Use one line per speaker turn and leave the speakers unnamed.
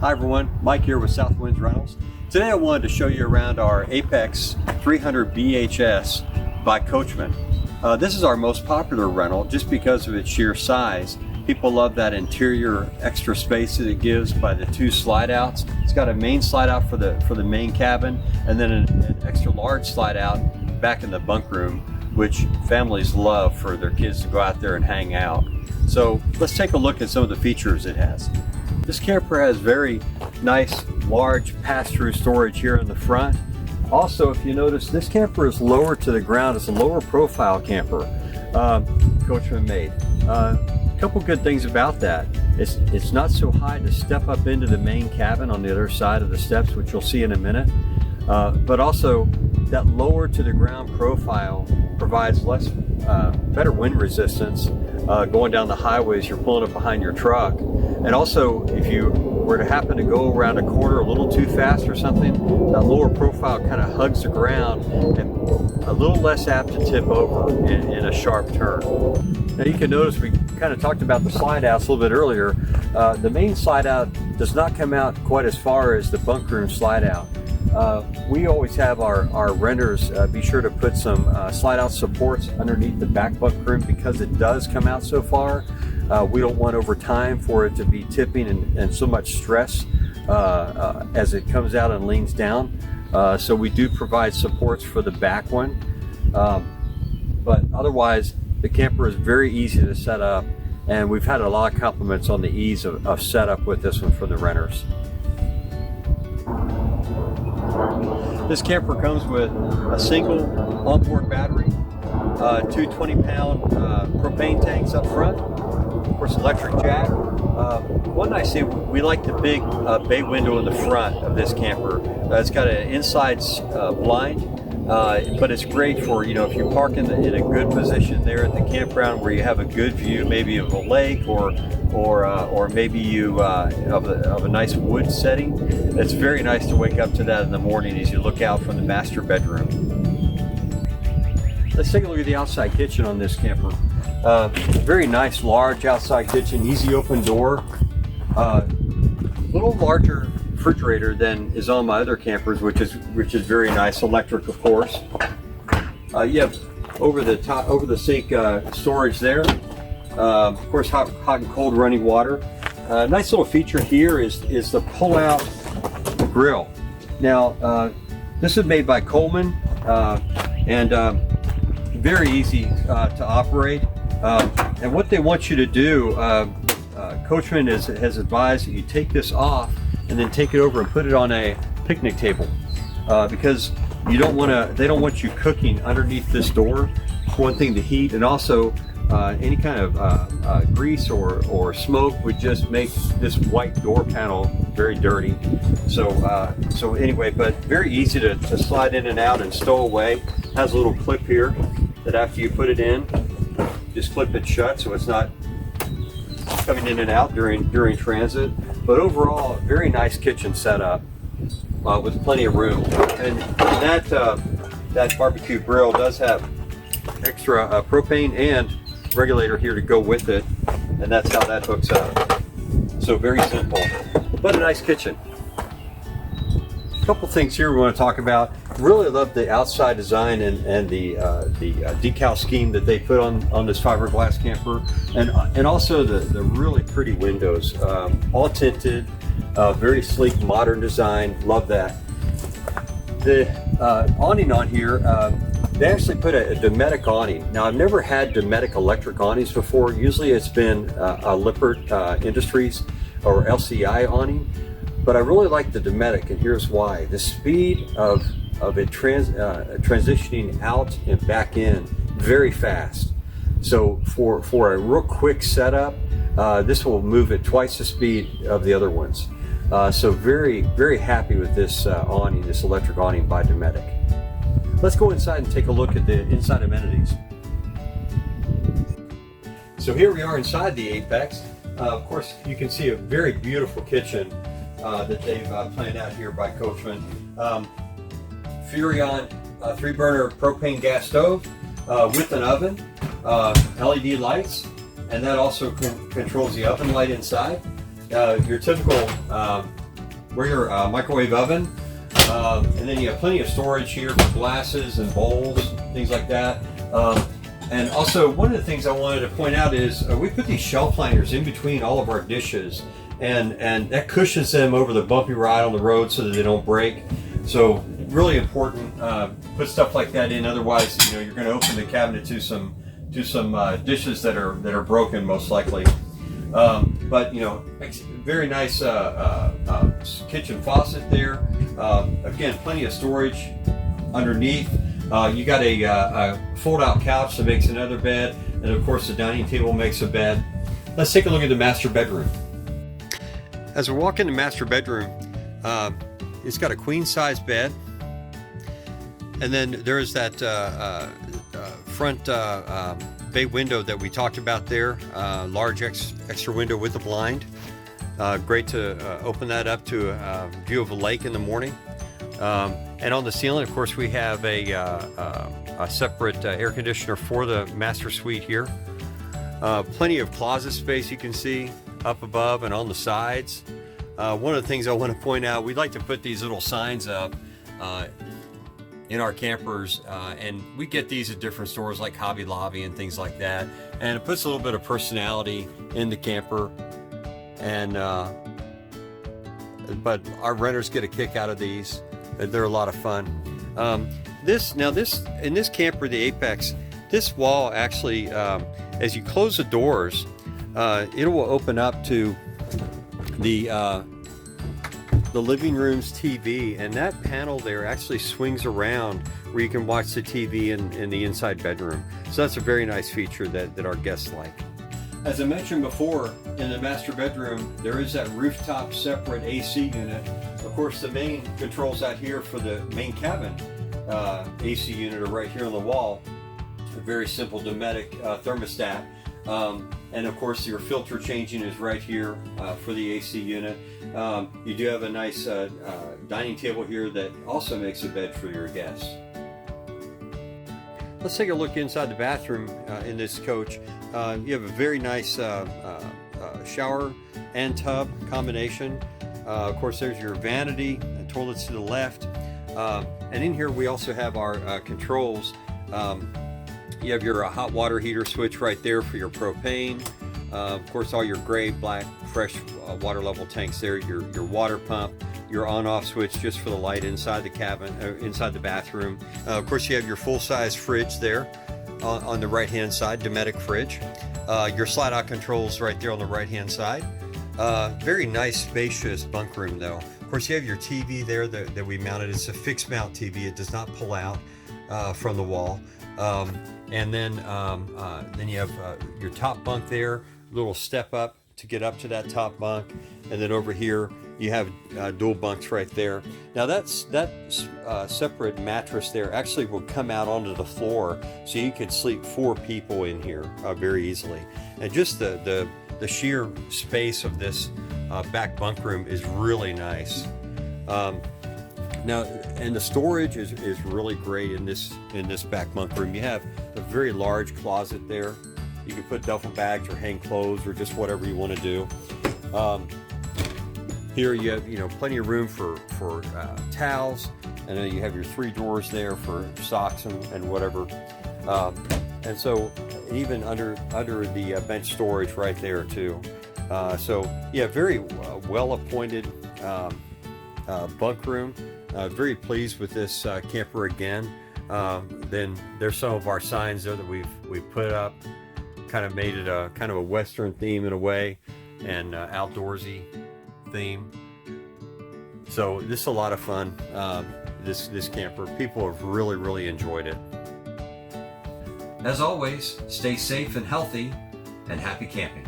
Hi everyone, Mike here with Southwinds Rentals. Today I wanted to show you around our Apex 300 BHS by Coachmen. This is our most popular rental just because of its sheer size. People love that interior extra space that it gives by the two slide outs. It's got a main slide out for the main cabin, and then an extra large slide out back in the bunk room, which families love for their kids to go out there and hang out. So let's take a look at some of the features it has. This camper has very nice large pass-through storage here in the front. Also, if you notice, this camper is lower to the ground. It's a lower profile camper, Coachmen made. A couple good things about that. It's not so high to step up into the main cabin on the other side of the steps, which you'll see in a minute. But also, that lower to the ground profile provides better wind resistance going down the highways. You're pulling up behind your truck. And also, if you were to happen to go around a corner a little too fast or something, that lower profile kind of hugs the ground and a little less apt to tip over in a sharp turn. Now you can notice we kind of talked about the slide outs a little bit earlier. The main slide out does not come out quite as far as the bunk room slide out. We always have our renters be sure to put some slide out supports underneath the back bunk room because it does come out so far. We don't want over time for it to be tipping and so much stress as it comes out and leans down. So we do provide supports for the back one. But otherwise, the camper is very easy to set up, and we've had a lot of compliments on the ease of setup with this one from the renters. This camper comes with a single onboard battery, two 20-pound propane tanks up front, of course electric jack. One nice thing, we like the big bay window in the front of this camper. It's got an inside blind, but it's great for, if you park in a good position there at the campground where you have a good view, maybe of a lake or maybe you of a nice wood setting. It's very nice to wake up to that in the morning as you look out from the master bedroom. Let's take a look at the outside kitchen on this camper. Very nice large outside kitchen, easy open door. A little larger refrigerator than is on my other campers, which is very nice, electric of course. You have over the sink storage there. Of course, hot and cold running water. Nice little feature here is the pull-out grill. Now, this is made by Coachmen and very easy to operate. And what they want you to do, Coachmen has advised that you take this off and then take it over and put it on a picnic table because they don't want you cooking underneath this door. One thing, the heat, and also any kind of grease or smoke would just make this white door panel very dirty. So anyway, but very easy to slide in and out and stow away. Has a little clip here that after you put it in, just clip it shut so it's not coming in and out during transit. But overall, very nice kitchen setup with plenty of room. And that barbecue grill does have extra propane and regulator here to go with it, and that's how that hooks up. So very simple, but a nice kitchen. A couple things here we want to talk about. Really love the outside design and the decal scheme that they put on this fiberglass camper, and also the really pretty windows, all tinted, very sleek, modern design. Love that. The awning on here, they actually put a Dometic awning. Now, I've never had Dometic electric awnings before. Usually it's been a Lippert Industries or LCI awning, but I really like the Dometic, and here's why. The speed of it transitioning out and back in very fast. So for a real quick setup, this will move at twice the speed of the other ones. So very, very happy with this awning, this electric awning by Dometic. Let's go inside and take a look at the inside amenities. So here we are inside the Apex. Of course, you can see a very beautiful kitchen that they've planned out here by Coachmen. Furrion 3-burner propane gas stove with an oven, LED lights, and that also controls the oven light inside. Your typical regular microwave oven. And then you have plenty of storage here for glasses and bowls, things like that. And also, one of the things I wanted to point out is we put these shelf liners in between all of our dishes, and that cushions them over the bumpy ride on the road so that they don't break. So really important. Put stuff like that in. Otherwise, you know, you're going to open the cabinet to some dishes that are broken, most likely. But you know, very nice kitchen faucet there. Again, plenty of storage underneath. You got a fold-out couch that makes another bed, and of course the dining table makes a bed. Let's take a look at the master bedroom. As we walk in the master bedroom, it's got a queen-size bed, and then there's that front bay window that we talked about there, large extra window with a blind. Great to open that up to a view of a lake in the morning. And on the ceiling, of course, we have a separate air conditioner for the master suite here. Plenty of closet space you can see up above and on the sides. One of the things I want to point out, we'd like to put these little signs up in our campers, and we get these at different stores like Hobby Lobby and things like that, and it puts a little bit of personality in the camper. And but our renters get a kick out of these. They're a lot of fun. In this camper, the Apex, this wall actually, as you close the doors, it will open up to the living room's TV, and that panel there actually swings around where you can watch the TV in the inside bedroom. So that's a very nice feature that our guests like. As I mentioned before, in the master bedroom, there is that rooftop separate AC unit. Of course, the main controls out here for the main cabin AC unit are right here on the wall. A very simple Dometic thermostat. And of course, your filter changing is right here for the AC unit. You do have a nice dining table here that also makes a bed for your guests. Let's take a look inside the bathroom in this coach. You have a very nice shower and tub combination. Of course, there's your vanity and toilets to the left. And in here we also have our controls. You have your hot water heater switch right there for your propane. Of course, all your gray, black, fresh water level tanks there. Your water pump, your on-off switch just for the light inside the cabin, inside the bathroom. Of course, you have your full-size fridge there on the right-hand side, Dometic fridge. Your slide-out controls right there on the right-hand side. Very nice, spacious bunk room, though. Of course, you have your TV there that we mounted. It's a fixed mount TV. It does not pull out from the wall. And then you have your top bunk there, little step up to get up to that top bunk, and then over here you have dual bunks right there. Now that separate mattress there actually will come out onto the floor, so you could sleep 4 people in here very easily. And just the sheer space of this back bunk room is really nice. Now, and the storage is really great in this back bunk room. You have a very large closet there. You can put duffel bags or hang clothes or just whatever you want to do. Here you have plenty of room for towels, and then you have your 3 drawers there for socks and whatever. And so even under the bench storage right there too. So yeah, very well appointed bunk room. Very pleased with this camper again. Then there's some of our signs there that we've put up, kind of made it a kind of a Western theme in a way, and outdoorsy theme. So this is a lot of fun. This camper, people have really enjoyed it. As always, stay safe and healthy, and happy camping.